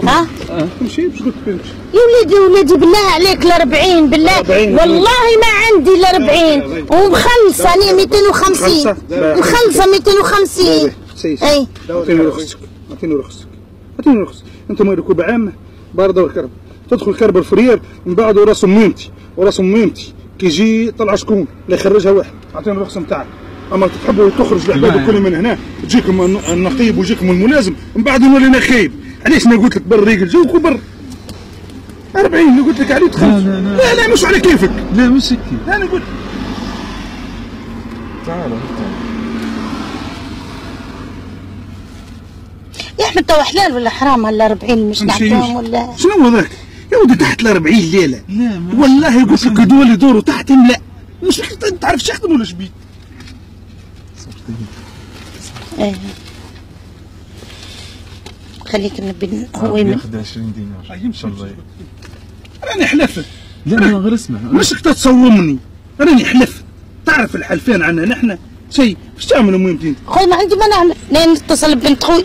ها؟ تمشي باش قلت تمشي يا ولادي بالله عليك ال 40 بالله والله ما عندي ال 40 ومخلصه انا 250 مخلصه 250. اي اعطيني رخصتك اعطيني رخصتك اعطيني رخصتك. انت ما ركوب عامه بارده والكرب تدخل كرب الفرير من بعد وراس ميمتي وراس ميمتي كي يجي طلع شكون لا يخرجها واحد. اعطيني الرخصه نتاعك. اما تحبوا تخرج العباد كل من هنا تجيكم النقيب ويجيكم الملازم من بعد نولي انا خايب. علاش ما قلت لك بر ريقل جوك وبر 40 اللي قلت لك عليه تخرج. لا مش على كيفك. لا مش هيك. انا قلت تعال يا احمد تو حلال ولا حرام هال 40 مش نعطيهم ولا شنو هذاك؟ يا ودي تحت ال 40 ليله. لا والله قلت لك هذول يدوروا تحتهم. لا مش تعرف شخدم ولا شبيك. ايه خليك نبي هو ياخذ 20 دينار ان شاء الله. راني حلفت. لا غير اسمع مش تصومني راني حلفت. تعرف الحلفان عنا نحن شيء. ايش تعملوا مهمتين؟ خويا ما عندي مانع نتصل ببنت خوي